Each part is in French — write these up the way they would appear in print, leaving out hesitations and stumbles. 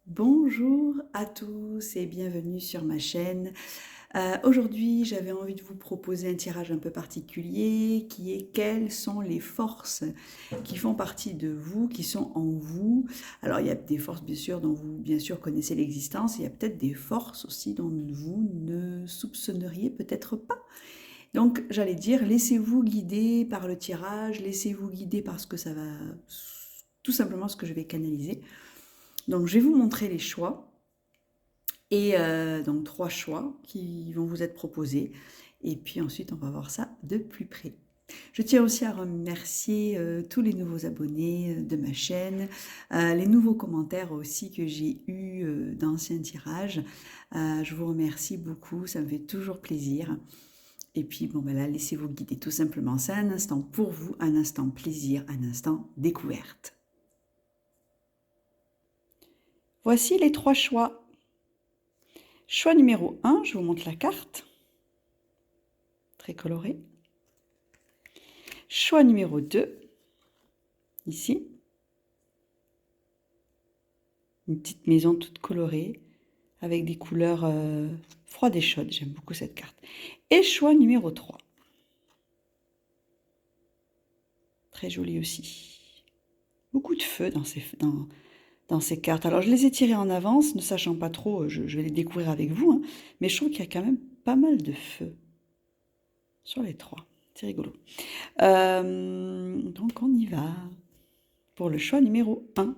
Bonjour à tous et bienvenue sur ma chaîne. Aujourd'hui, j'avais envie de vous proposer un tirage un peu particulier qui est quelles sont les forces qui font partie de vous, qui sont en vous. Alors, il y a des forces bien sûr dont vous bien sûr connaissez l'existence, il y a peut-être des forces aussi dont vous ne soupçonneriez peut-être pas. Donc, j'allais dire, laissez-vous guider par le tirage, laissez-vous guider par ce que ça va, tout simplement ce que je vais canaliser. Donc, je vais vous montrer les choix. Et donc 3 choix qui vont vous être proposés. Et puis ensuite, on va voir ça de plus près. Je tiens aussi à remercier tous les nouveaux abonnés de ma chaîne, les nouveaux commentaires aussi que j'ai eus d'anciens tirages. Je vous remercie beaucoup, ça me fait toujours plaisir. Et puis bon, ben là, laissez-vous guider tout simplement. C'est un instant pour vous, un instant plaisir, un instant découverte. Voici les 3 choix. Choix numéro 1, je vous montre la carte. Très colorée. Choix numéro 2, ici. Une petite maison toute colorée, avec des couleurs froides et chaudes. J'aime beaucoup cette carte. Et choix numéro 3. Très joli aussi. Beaucoup de feu dans ces cartes. Alors, je les ai tirées en avance, ne sachant pas trop, je vais les découvrir avec vous. Hein, mais je trouve qu'il y a quand même pas mal de feu sur les 3. C'est rigolo. Donc, on y va pour le choix numéro 1.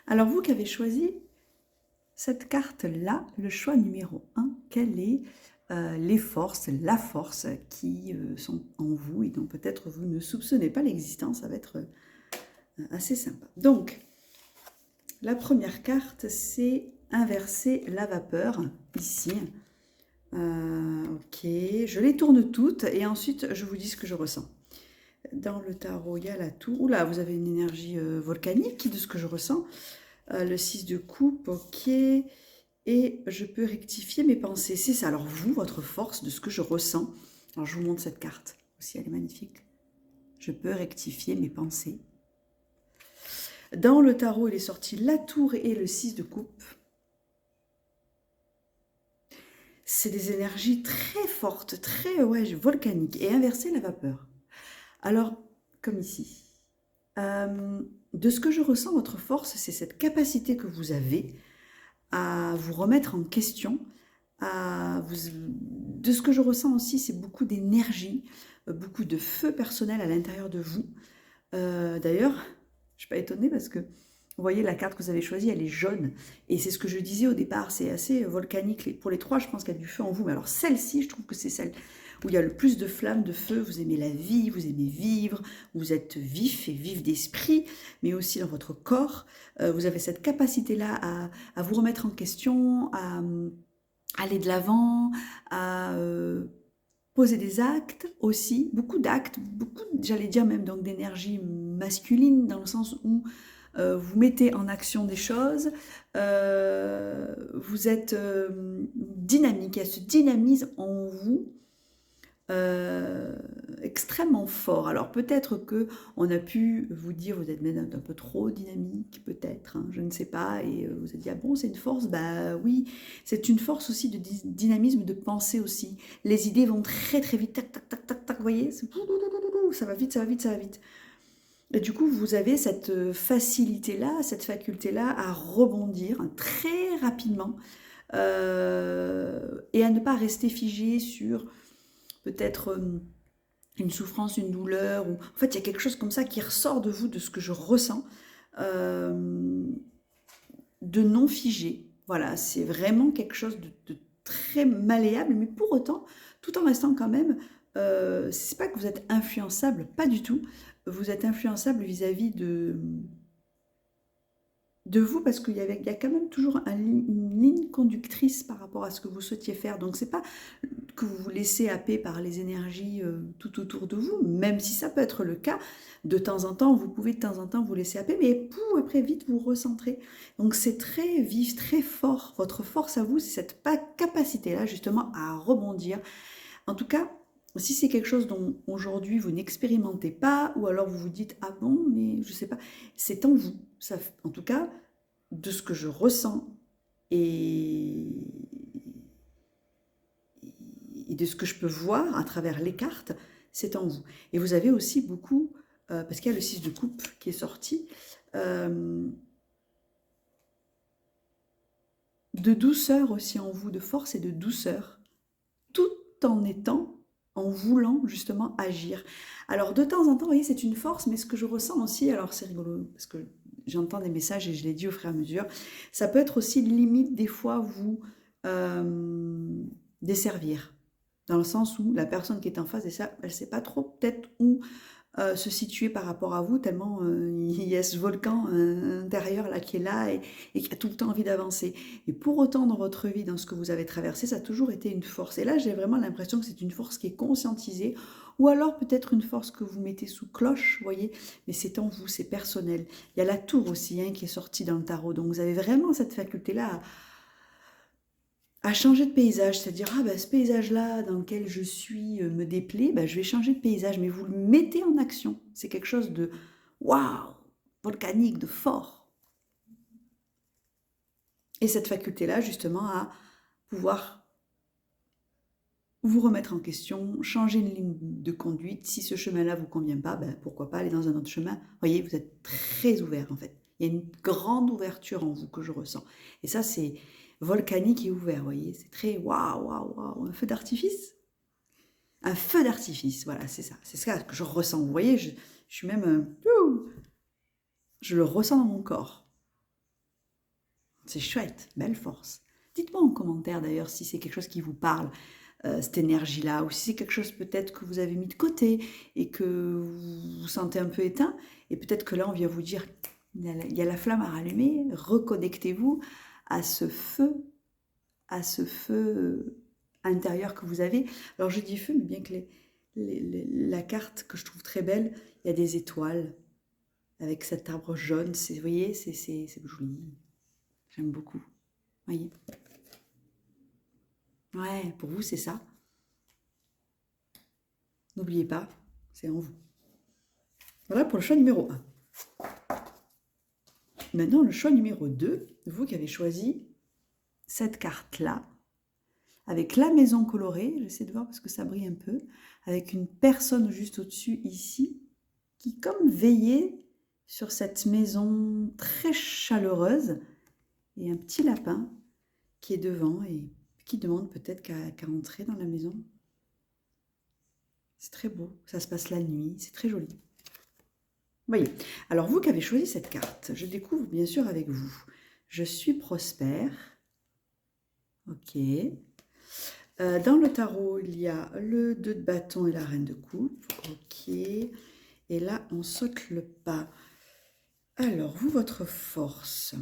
Alors, vous qui avez choisi cette carte-là, le choix numéro 1, quelles est les forces, la force qui sont en vous et dont peut-être vous ne soupçonnez pas l'existence, ça va être assez sympa. Donc, la première carte, c'est inverser la vapeur, ici. Ok, je les tourne toutes et ensuite je vous dis ce que je ressens. Dans le tarot, il y a la tour. Oula, vous avez une énergie volcanique de ce que je ressens. Le 6 de coupe, ok. Et je peux rectifier mes pensées. C'est ça. Alors vous, votre force de ce que je ressens. Alors je vous montre cette carte aussi, elle est magnifique. Je peux rectifier mes pensées. Dans le tarot, il est sorti la tour et le 6 de coupe. C'est des énergies très fortes, très volcaniques et inverser la vapeur. Alors, comme ici, de ce que je ressens, votre force, c'est cette capacité que vous avez à vous remettre en question, de ce que je ressens aussi, c'est beaucoup d'énergie, beaucoup de feu personnel à l'intérieur de vous. D'ailleurs, je ne suis pas étonnée parce que vous voyez la carte que vous avez choisie, elle est jaune. Et c'est ce que je disais au départ, c'est assez volcanique. Pour les 3, je pense qu'il y a du feu en vous. Mais alors celle-ci, je trouve que c'est celle où il y a le plus de flammes, de feu. Vous aimez la vie, vous aimez vivre, vous êtes vif et vif d'esprit, mais aussi dans votre corps. Vous avez cette capacité-là à vous remettre en question, à aller de l'avant, à poser des actes aussi, beaucoup d'actes, beaucoup, j'allais dire même donc d'énergie masculine, dans le sens où vous mettez en action des choses, vous êtes dynamique, elle se dynamise en vous extrêmement fort. Alors peut-être que on a pu vous dire vous êtes même un peu trop dynamique, peut-être, hein, je ne sais pas, et vous avez dit ah bon c'est une force, bah oui, c'est une force aussi de dynamisme, de pensée aussi. Les idées vont très très vite, tac tac tac tac tac, vous voyez, ça va vite, ça va vite, ça va vite. Et du coup, vous avez cette facilité-là, cette faculté-là à rebondir très rapidement et à ne pas rester figé sur peut-être une souffrance, une douleur. Ou... En fait, il y a quelque chose comme ça qui ressort de vous, de ce que je ressens, de non figé. Voilà, c'est vraiment quelque chose de très malléable, mais pour autant, tout en restant quand même, c'est pas que vous êtes influençable, pas du tout. Vous êtes influençable vis-à-vis de vous parce qu'il y a quand même toujours une ligne conductrice par rapport à ce que vous souhaitiez faire. Donc c'est pas que vous vous laissez happer par les énergies tout autour de vous, même si ça peut être le cas. De temps en temps, vous pouvez de temps en temps vous laisser happer, mais pouf, après vite vous recentrez. Donc c'est très vif, très fort. Votre force à vous, c'est cette capacité-là justement à rebondir. En tout cas, si c'est quelque chose dont aujourd'hui vous n'expérimentez pas, ou alors vous vous dites ah bon, mais je sais pas, c'est en vous. Ça, en tout cas, de ce que je ressens et, et de ce que je peux voir à travers les cartes, c'est en vous. Et vous avez aussi beaucoup, parce qu'il y a le 6 de coupe qui est sorti, de douceur aussi en vous, de force et de douceur, tout en voulant justement agir. Alors de temps en temps, vous voyez, c'est une force, mais ce que je ressens aussi, alors c'est rigolo, parce que j'entends des messages et je l'ai dit au fur et à mesure, ça peut être aussi limite des fois vous desservir, dans le sens où la personne qui est en face de ça, elle ne sait pas trop peut-être où se situer par rapport à vous, tellement il y a ce volcan intérieur là qui est là et qui a tout le temps envie d'avancer. Et pour autant, dans votre vie, dans ce que vous avez traversé, ça a toujours été une force. Et là, j'ai vraiment l'impression que c'est une force qui est conscientisée, ou alors peut-être une force que vous mettez sous cloche, vous voyez, mais c'est en vous, c'est personnel. Il y a la tour aussi hein, qui est sortie dans le tarot, donc vous avez vraiment cette faculté-là à changer de paysage, c'est-à-dire, ah ben, ce paysage-là dans lequel je suis me déplaît, ben, je vais changer de paysage, mais vous le mettez en action. C'est quelque chose de waouh, volcanique, de fort. Et cette faculté-là, justement, à pouvoir vous remettre en question, changer une ligne de conduite. Si ce chemin-là ne vous convient pas, ben, pourquoi pas aller dans un autre chemin. Vous voyez, vous êtes très ouvert en fait. Il y a une grande ouverture en vous que je ressens. Et ça, c'est volcanique et ouvert, vous voyez. C'est très waouh, waouh, waouh. Un feu d'artifice. Un feu d'artifice, voilà, c'est ça. C'est ça que je ressens. Vous voyez, je suis même... je le ressens dans mon corps. C'est chouette, belle force. Dites-moi en commentaire d'ailleurs si c'est quelque chose qui vous parle, cette énergie-là, ou si c'est quelque chose peut-être que vous avez mis de côté et que vous vous sentez un peu éteint. Et peut-être que là, on vient vous dire, il y a la flamme à rallumer, reconnectez-vous à ce feu intérieur que vous avez. Alors je dis feu, mais bien que la carte que je trouve très belle, il y a des étoiles avec cet arbre jaune. Vous voyez, c'est joli. J'aime beaucoup. Vous voyez? Ouais, pour vous, c'est ça. N'oubliez pas, c'est en vous. Voilà pour le choix numéro 1. Maintenant, le choix numéro 2, vous qui avez choisi cette carte-là, avec la maison colorée, j'essaie de voir parce que ça brille un peu, avec une personne juste au-dessus ici, qui comme veillait sur cette maison très chaleureuse, et un petit lapin qui est devant et qui demande peut-être qu'à entrer dans la maison. C'est très beau, ça se passe la nuit, c'est très joli. Voyez, alors vous qui avez choisi cette carte, je découvre bien sûr avec vous. Je suis prospère. Ok. Dans le tarot, il y a le 2 de bâton et la reine de coupe. Ok. Et là, on saute le pas. Alors, vous, votre force.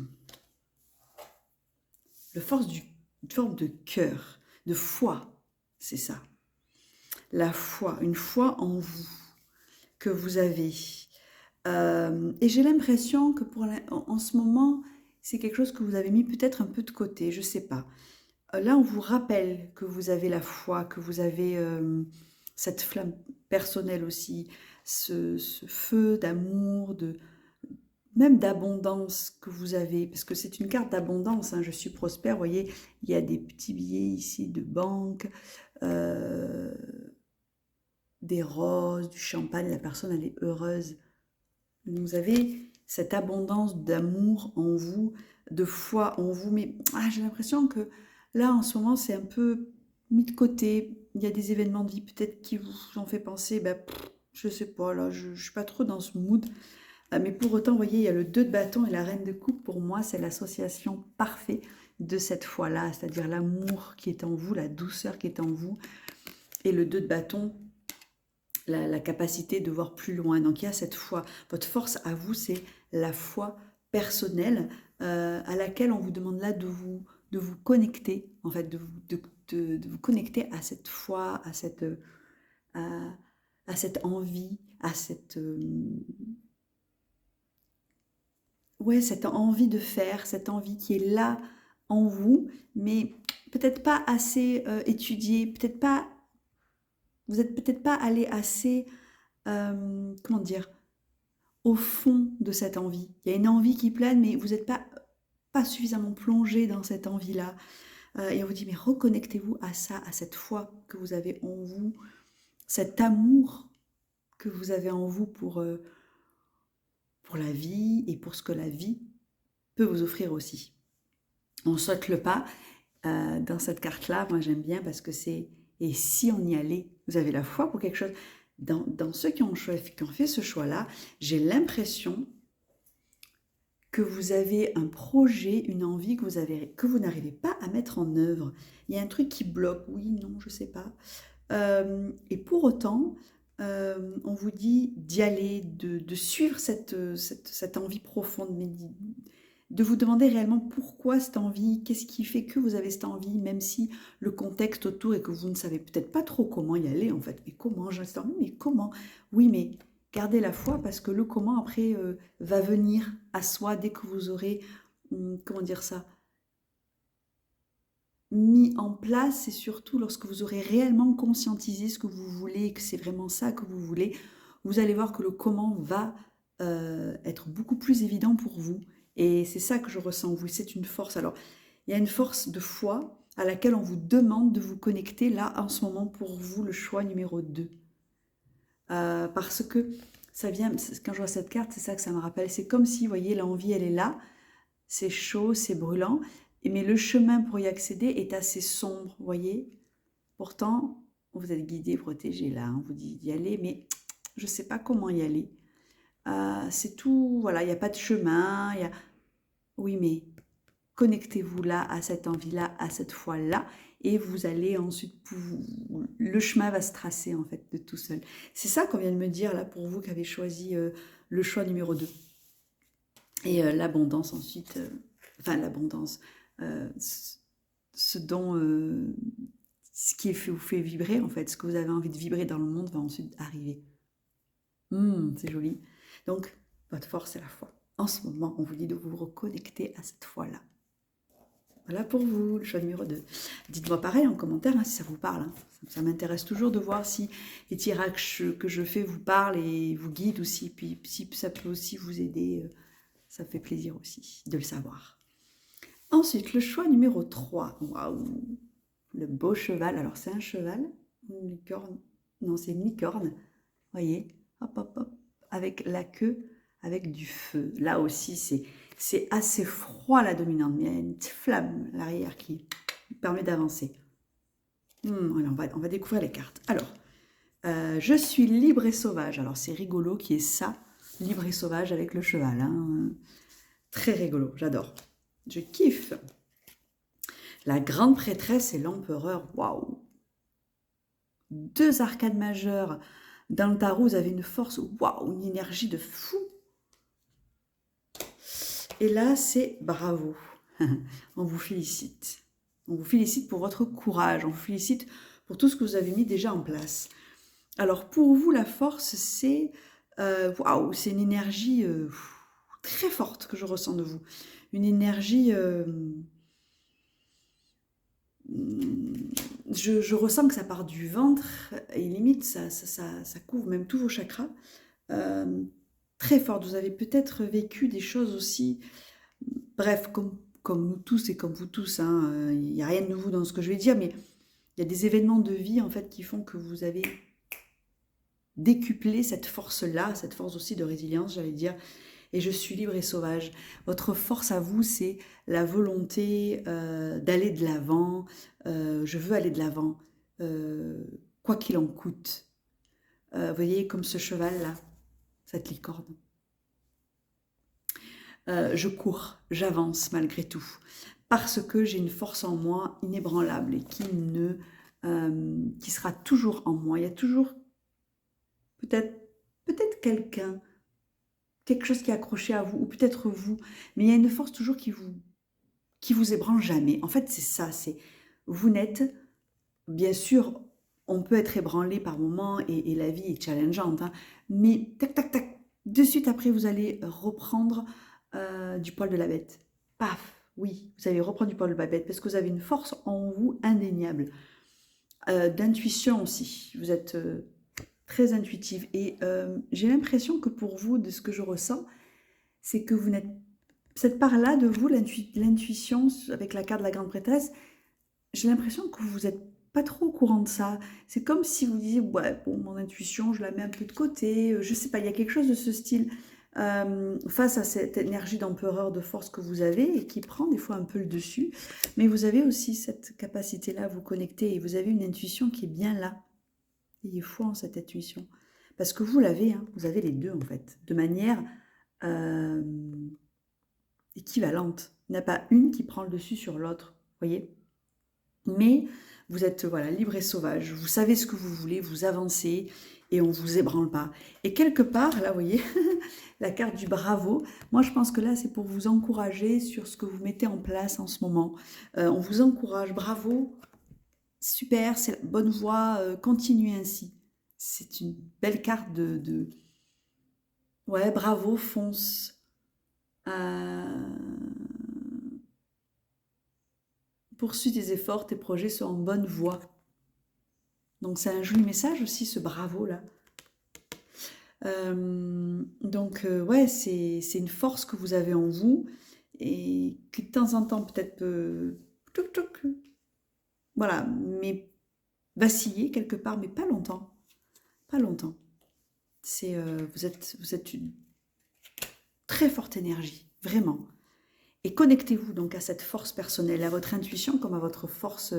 La force une forme de cœur, de foi, c'est ça. La foi, une foi en vous que vous avez. Et j'ai l'impression que en ce moment, c'est quelque chose que vous avez mis peut-être un peu de côté, je ne sais pas. Là, on vous rappelle que vous avez la foi, que vous avez cette flamme personnelle aussi, ce feu d'amour, même d'abondance que vous avez, parce que c'est une carte d'abondance, hein, je suis prospère, vous voyez, il y a des petits billets ici de banque, des roses, du champagne, la personne elle est heureuse. Vous avez cette abondance d'amour en vous, de foi en vous, mais j'ai l'impression que là en ce moment c'est un peu mis de côté, il y a des événements de vie peut-être qui vous ont fait penser, je sais pas, là je suis pas trop dans ce mood, mais pour autant, vous voyez, il y a le 2 de bâton et la reine de coupe. Pour moi, c'est l'association parfaite de cette foi-là, c'est-à-dire l'amour qui est en vous, la douceur qui est en vous. Et le 2 de bâton, la capacité de voir plus loin. Donc il y a cette foi. Votre force à vous, c'est la foi personnelle à laquelle on vous demande là de vous connecter, en fait, de vous connecter à cette foi, à cette envie, à cette... ouais, cette envie de faire, cette envie qui est là en vous, mais peut-être pas assez étudiée, peut-être pas, vous n'êtes peut-être pas allé assez, comment dire, au fond de cette envie. Il y a une envie qui plane, mais vous n'êtes pas pas suffisamment plongé dans cette envie-là. Et on vous dit, mais reconnectez-vous à ça, à cette foi que vous avez en vous, cet amour que vous avez en vous pour la vie et pour ce que la vie peut vous offrir aussi. On saute le pas. Dans cette carte-là, moi j'aime bien parce que c'est « et si on y allait ?» Vous avez la foi pour quelque chose. Dans ceux qui ont fait ce choix-là, j'ai l'impression que vous avez un projet, une envie que vous n'arrivez pas à mettre en œuvre. Il y a un truc qui bloque, oui, non, je ne sais pas. Et pour autant, on vous dit d'y aller, de suivre cette envie profonde, mais de vous demander réellement pourquoi cette envie, qu'est-ce qui fait que vous avez cette envie, même si le contexte autour est que vous ne savez peut-être pas trop comment y aller en fait. Mais comment j'ai cette envie? Mais comment? Oui, mais gardez la foi parce que le comment après va venir à soi dès que vous aurez, comment dire ça, mis en place, et surtout lorsque vous aurez réellement conscientisé ce que vous voulez et que c'est vraiment ça que vous voulez, vous allez voir que le comment va être beaucoup plus évident pour vous. Et c'est ça que je ressens en vous, c'est une force. Alors, il y a une force de foi à laquelle on vous demande de vous connecter là en ce moment pour vous, le choix numéro 2. Parce que ça vient, quand je vois cette carte, c'est ça que ça me rappelle. C'est comme si, vous voyez, l'envie, elle est là, c'est chaud, c'est brûlant, mais le chemin pour y accéder est assez sombre, vous voyez. Pourtant, vous êtes guidé, protégé là, on vous dit d'y aller, mais je ne sais pas comment y aller. C'est tout, voilà, il n'y a pas de chemin, oui, mais connectez-vous là, à cette envie-là, à cette foi-là, et vous allez ensuite, le chemin va se tracer en fait de tout seul. C'est ça qu'on vient de me dire là pour vous qui avez choisi le choix numéro 2. Et l'abondance ensuite, enfin l'abondance, ce dont, ce qui vous fait vibrer en fait, ce que vous avez envie de vibrer dans le monde va ensuite arriver. C'est joli. Donc, votre force, c'est la foi. En ce moment, on vous dit de vous reconnecter à cette foi-là. Voilà pour vous, le choix numéro 2. Dites-moi pareil en commentaire si ça vous parle. Ça m'intéresse toujours de voir si les tirages que je fais vous parlent et vous guident aussi. Puis si ça peut aussi vous aider, ça me fait plaisir aussi de le savoir. Ensuite, le choix numéro 3. Waouh! Le beau cheval. Alors, c'est un cheval, une licorne. Non, c'est une licorne. Voyez? Hop, hop, hop. Avec la queue, avec du feu. Là aussi, c'est assez froid la dominante, mais il y a une petite flamme à l'arrière qui permet d'avancer. Alors on va découvrir les cartes. Alors, je suis libre et sauvage. Alors c'est rigolo qui est ça, libre et sauvage avec le cheval. Hein. Très rigolo, j'adore. Je kiffe. La grande prêtresse et l'empereur, waouh. 2 arcades majeures. Dans le tarot, vous avez une force, waouh, une énergie de fou. Et là, c'est bravo. On vous félicite. On vous félicite pour votre courage. On vous félicite pour tout ce que vous avez mis déjà en place. Alors, pour vous, la force, c'est waouh, c'est une énergie très forte que je ressens de vous. Une énergie... je ressens que ça part du ventre et limite, ça couvre même tous vos chakras. Très forte. Vous avez peut-être vécu des choses aussi... Bref, comme nous tous et comme vous tous, hein, il n'y a rien de nouveau dans ce que je vais dire, mais il y a des événements de vie en fait qui font que vous avez décuplé cette force-là, cette force aussi de résilience, j'allais dire, et je suis libre et sauvage. Votre force à vous, c'est la volonté d'aller de l'avant, je veux aller de l'avant, quoi qu'il en coûte. Vous voyez, comme ce cheval-là, cette licorne. Je cours, j'avance malgré tout, parce que j'ai une force en moi inébranlable et qui sera toujours en moi. Il y a toujours peut-être quelqu'un, quelque chose qui est accroché à vous, ou peut-être vous, mais il y a une force toujours qui vous ébranle jamais. En fait, c'est ça, vous n'êtes, bien sûr, on peut être ébranlé par moments et la vie est challengeante, hein, mais tac, tac, tac, de suite après, vous allez reprendre du poil de la bête. Paf, oui, vous allez reprendre du poil de la bête parce que vous avez une force en vous indéniable. D'intuition aussi, vous êtes très intuitive et j'ai l'impression que pour vous, de ce que je ressens, c'est que vous n'êtes cette part-là de vous, l'intuition avec la carte de la grande prêtresse, j'ai l'impression que vous n'êtes pas trop au courant de ça. C'est comme si vous disiez, ouais, bon, mon intuition, je la mets un peu de côté. Je sais pas, il y a quelque chose de ce style face à cette énergie d'empereur de force que vous avez et qui prend des fois un peu le dessus. Mais vous avez aussi cette capacité-là à vous connecter et vous avez une intuition qui est bien là. Ayez foi en cette intuition. Parce que vous l'avez, hein, vous avez les deux en fait, de manière euh, équivalente. Il n'y en a pas une qui prend le dessus sur l'autre, voyez. Mais vous êtes voilà, libre et sauvage, vous savez ce que vous voulez, vous avancez et on ne vous ébranle pas. Et quelque part, là, vous voyez, la carte du bravo, moi je pense que là c'est pour vous encourager sur ce que vous mettez en place en ce moment. On vous encourage, bravo, super, c'est la bonne voie, continuez ainsi. C'est une belle carte ouais, bravo, fonce. Euh, Poursuis tes efforts, tes projets sont en bonne voie. Donc c'est un joli message aussi, ce bravo-là. Ouais, c'est une force que vous avez en vous et qui de temps en temps peut-être peut... Voilà, mais vaciller quelque part, mais pas longtemps. Pas longtemps. Vous êtes une très forte énergie, vraiment. Et connectez-vous donc à cette force personnelle, à votre intuition comme à votre force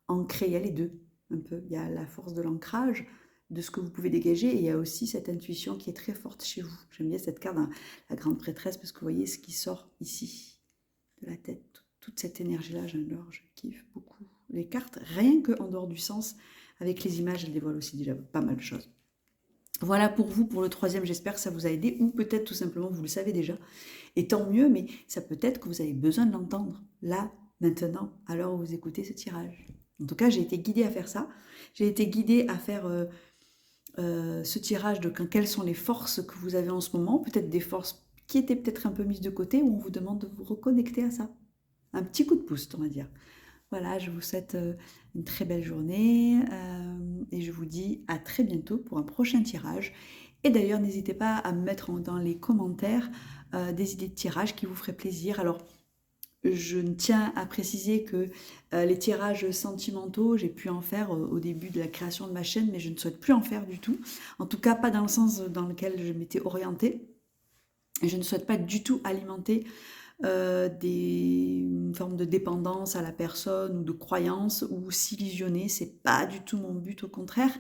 ancrée. Il y a les deux, un peu. Il y a la force de l'ancrage, de ce que vous pouvez dégager, et il y a aussi cette intuition qui est très forte chez vous. J'aime bien cette carte, la grande prêtresse, parce que vous voyez ce qui sort ici, de la tête. Toute cette énergie-là, j'adore, je kiffe beaucoup. Les cartes, rien qu'en dehors du sens, avec les images, elles dévoilent aussi déjà pas mal de choses. Voilà pour vous, pour le troisième, j'espère que ça vous a aidé, ou peut-être tout simplement vous le savez déjà, et tant mieux, mais ça peut être que vous avez besoin de l'entendre, là, maintenant, alors vous écoutez ce tirage. En tout cas, j'ai été guidée à faire ça, j'ai été guidée à faire ce tirage de quelles sont les forces que vous avez en ce moment, peut-être des forces qui étaient peut-être un peu mises de côté, où on vous demande de vous reconnecter à ça. Un petit coup de pouce, on va dire. Voilà, je vous souhaite une très belle journée et je vous dis à très bientôt pour un prochain tirage. Et d'ailleurs, n'hésitez pas à me mettre dans les commentaires des idées de tirage qui vous feraient plaisir. Alors, je tiens à préciser que les tirages sentimentaux, j'ai pu en faire au début de la création de ma chaîne, mais je ne souhaite plus en faire du tout. En tout cas, pas dans le sens dans lequel je m'étais orientée. Je ne souhaite pas du tout alimenter une forme de dépendance à la personne ou de croyance ou s'illusionner, c'est pas du tout mon but, au contraire.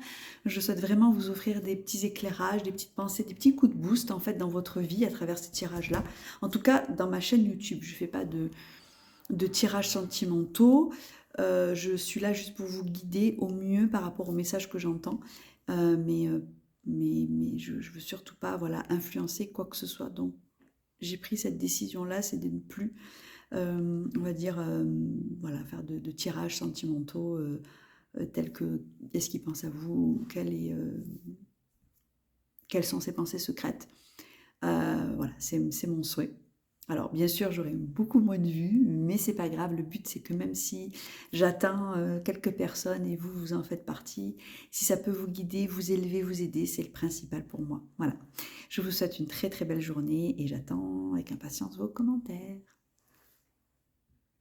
Je souhaite vraiment vous offrir des petits éclairages, des petites pensées, des petits coups de boost en fait dans votre vie à travers ces tirages-là. En tout cas, dans ma chaîne YouTube, je fais pas de tirages sentimentaux. Je suis là juste pour vous guider au mieux par rapport au message que j'entends. Mais je veux surtout pas voilà, influencer quoi que ce soit. Donc, j'ai pris cette décision-là, c'est de ne plus, on va dire, voilà, faire de tirages sentimentaux tels que est-ce qu'il pense à vous, quelles sont ses pensées secrètes. Voilà, c'est mon souhait. Alors, bien sûr, j'aurai beaucoup moins de vues, mais c'est pas grave. Le but, c'est que même si j'atteins quelques personnes et vous, vous en faites partie, si ça peut vous guider, vous élever, vous aider, c'est le principal pour moi. Voilà. Je vous souhaite une très très belle journée et j'attends avec impatience vos commentaires.